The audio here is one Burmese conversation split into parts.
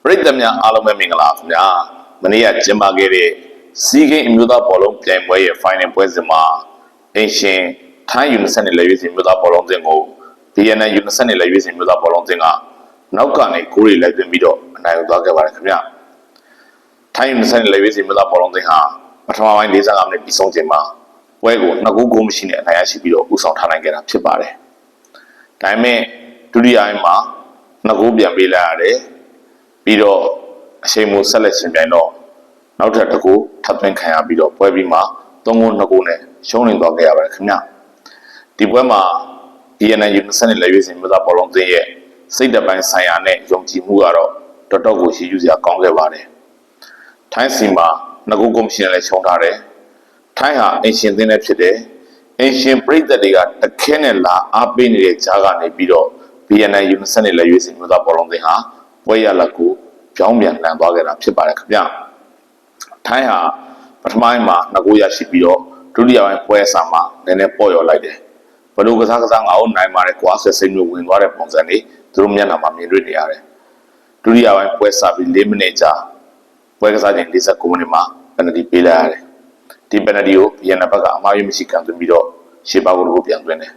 ပရိသတ်များအားလုံးပဲမင်္ဂလာပါခင်ဗျာမနေ့ကကျင်းပခဲ့တဲ့စီးကိန်းအမျိုးသားဘောလုံးပြိုင်ပွဲရဲ့ final ပွဲစဉ်မှာအင်ရှင်ထိုင်းယူနီဆက်နဲ့လက်ရွေးစင်မျိုးသားဘောလုံးသင်းကို BNN ယူနီဆက်နဲ့လက်ရွေးစင်မျိုးသားဘောလုံးသင်းကနောက်ကနေဂိုးတွေလိုက်သွင်းပြီးတော့အနိုင်ယူသွားခဲ့ပါတယ်ခင်ဗျာထိုင်းယူနီဆက်နဲ့လက်ရွေးစင်မျိုးသားဘောလုံးသင်းဟာပထမပိုင်း45မိနစ်ပြီးဆုံးချိန်မှာပွဲကို2ဂိုးမရှိနဲ့အနိုင်ရရှိပြီးတော့ဦးဆောင်ထားနိုင်ခဲ့တာဖြစ်ပါတယ်ဒါပေမဲ့ဒုတိယပိုင်းမှာ2ဂိုးပြန်ပေးလိုက်ရတယ်ပြီးတော့အချိန်မိုးဆက်လက်ရှင်ပြိုင်တော့နောက်ထပ်တစ်ခုထပ်သွင်းခံရပြီးတော့ပွဲပြီးမှ3ဂိုး2ဂိုးနဲ့ရှုံးနေသွားခဲ့ရပါတယ်ခင်ဗျဒီပွဲမှာ BNN ယူနီဆက်နဲ့လက်ရွေးစင်မျိုးသားဘောလုံးသင်းရဲ့စိတ်ဓာတ်ပိုင်းဆိုင်ရာနဲ့ယုံကြည်မှုကတော့တော်တော်ကိုရှိယူစရာကောင်းခဲ့ပါတယ်ထိုင်းစီမှာ2ဂိုးကောမရှင်လည်းရှုံးထားတယ်ထိုင်းဟာအင်ရှင်သင်းနဲ့ဖြစ်တယ်အင်ရှင်ပြည်သက်တွေကတခဲနဲ့လာအားပေးနေတဲ့ကြားကနေပြီးတော့ BNN ယူနီဆက်နဲ့လက်ရွေးစင်မျိုးသားဘောလုံးသင်းဟာပွဲရလကိုပြောင်းပြန်လှန်သွားခဲ့တာဖြစ်ပါတယ်ခင်ဗျထိုင်းဟာပထမပိုင်းမှာ2ဂိုးရရှိပြီးတော့ဒုတိယပိုင်းပွဲအစမှာနည်းနည်းပေါ့ရော်လိုက်တယ်ဘလို့ကစားငါ့ကိုနိုင်ပါတယ်ကွာဆက်စိတ်မျိုးဝင်သွားတဲ့ပုံစံလေးသူတို့မျက်နှာမှာမြင်တွေ့နေရတယ်ဒုတိယပိုင်းပွဲစပြီး4မိနစ်ကြာပွဲကစားချိန်49မိနစ်မှာပယ်နတီပေးလိုက်ရတယ်ဒီပယ်နတီကိုBNNဘက်ကအမှားယွင်းမရှိကန်သွင်းပြီးတော့ရှေ့ပါကိုပြန်သွင်းတယ်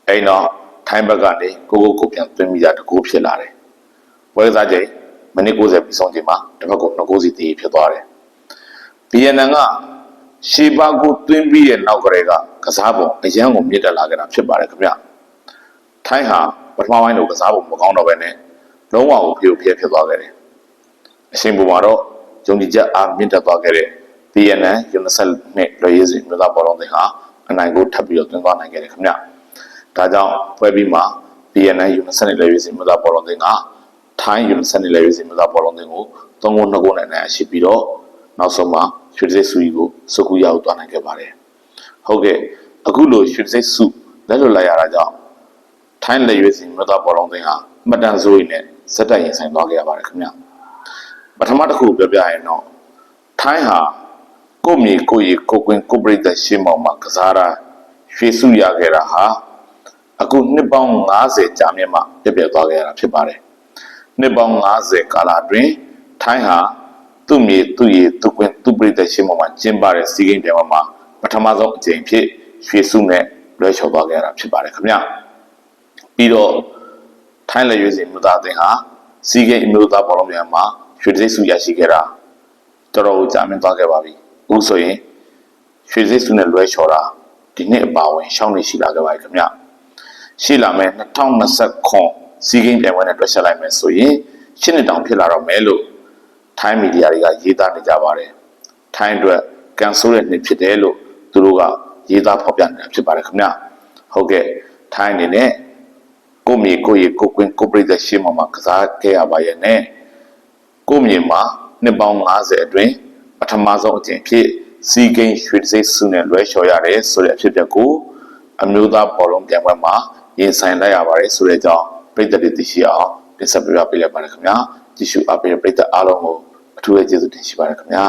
အဲ့တော့ထိုင်းဘက်ကနေကိုပြန်သွင်းပြီးတာတကူဖြစ်လာတယ်ပွဲကစားချိန်မိနစ်90ပြီးဆုံးချိန်မှာတစ်ဖက်ကို2ဂိုးစီတည်ဖြစ်သွားတယ်BNN ကရှေ့ပါကိုသွင်းပြီးတဲ့နောက်ကလေးကကစားပုံအရန်ကိုမြင့်တက်လာခဲ့တာဖြစ်ပါတယ်ခင်ဗျထိုင်းဟာပထမပိုင်းတော့ကစားပုံမကောင်းတော့ဘဲနဲ့လုံးဝကိုဖြိုဖြစ်သွားခဲ့တယ်အရှင်ပုံမှာတော့ယုံကြည်ချက်အားမြင့်တက်သွားခဲ့တဲ့ BNN ယူနီဆက်နဲ့လွယ်ရေးစီမျိုးသားဘောလုံးသင်းဟာအနိုင်ကိုထပ်ပြီးတော့သွင်းသွားနိုင်ခဲ့တယ်ခင်ဗျဒါကြောင့်ပွဲပြီးမှာ BNN ယူနီဆက်နဲ့လွယ်ရေးစီမျိုးသားဘောလုံးသင်းကထိုင်းယူနီဆက်နဲ့လက်ရွေးစင်မျိုးသားဘောလုံးသင်းကို3ဂိုး2ဂိုးနဲ့အနိုင်ရရှိပြီးတော့နောက်ဆုံးမှာရွှေတံဆိပ်ဆုကြီးကိုစုကူရအောင်သွားနိုင်ခဲ့ပါတယ်ဟုတ်ကဲ့အခုလိုရွှေတံဆိပ်ဆုလက်လွတ်လိုက်ရတာကြောင့်ထိုင်းလက်ရွေးစင်မျိုးသားဘောလုံးသင်းဟာမှတ်တမ်းစိုးရိမ်နဲ့ဇက်တိုက်ရင်ဆိုင်သွားခဲ့ရပါတယ်ခင်ဗျပထမတစ်ခုပြောပြရင်တော့ထိုင်းဟာကိုမြေကိုရီကိုကွင်းကိုပရိသတ်ရှင်းမောင်မှာကစားတာရွှေဆုရခဲ့တာဟာအခုနှစ်ပေါင်း90ကြာမြင့်မှပြတ်သွားခဲ့ရတာဖြစ်ပါတယ်နှစ်ပေါင်း90ကာလအတွင်းထိုင်းဟာသူ့မြေသူ့ရေသူ့ကွင်းသူ့ပြည်သက်ရှင်းပေါ်မှာကျင်းပတဲ့စီးကိန်းပြိုင်ပွဲမှာပထမဆုံးအကြိမ်ဖြစ်ရွှေဆုနဲ့လွှဲချော်သွားခဲ့ရတာဖြစ်ပါတယ်ခင်ဗျပြီးတော့ထိုင်းလက်ရွေးစင်မျိုးသားအသင်းဟာစီးကိန်းအမျိုးသားဘောလုံးပြိုင်မှာရွှေတံဆိပ်ဆုရရှိခဲ့တာတော်တော်ကြာမြင့်သွားခဲ့ပါပြီအခုဆိုရင်ရွှေတံဆိပ်ဆုနဲ့လွှဲချော်တာဒီနှစ်အပါဝင်ရှောင်းနေရှိလာခဲ့ပါပြီခင်ဗျရှိလာမယ်2029စီးကိန်းပြိုင်ပွဲနဲ့တွက်ချက်လိုက်မယ်ဆိုရင်ရှင်းနှစ်တောင်ဖြစ်လာတော့မယ်လို့ထိုင်းမီဒီယာတွေကရေးသားနေကြပါတယ်ထိုင်းအတွက်ကန်ဆိုးတဲ့နှစ်ဖြစ်တယ်လို့သူတို့ကရေးသားဖော်ပြနေတာဖြစ်ပါတယ်ခင်ဗျဟုတ်ကဲ့ထိုင်းအနေနဲ့ကိုမြေကိုရီကိုကွင်းကိုပရိသတ်ရှင်းမှာကစားခဲ့ရပါရဲ့နဲ့ကိုမြေမှာနှစ်ပေါင်း90အတွင်းပထမဆုံးအကြိမ်ဖြစ်စီးကိန်းရွှေတံဆိပ်ဆုနဲ့လွှဲချော်ရတယ်ဆိုတဲ့အဖြစ်အပျက်ကိုအမျိုးသားဘောလုံးပြိုင်ပွဲမှာရင်ဆိုင်လိုက်ရပါတယ်ဆိုတဲ့အကြောင်းပြည်သက်တွေသိရှိအောင်တင်ဆက်ပေးလိုက်ပါတယ်ခင်ဗျာကြည့်ရှုအားပေးတဲ့ပြည်သက်အားလုံးကိုအထူးကျေးဇူးတင်ရှိပါတယ်ခင်ဗျာ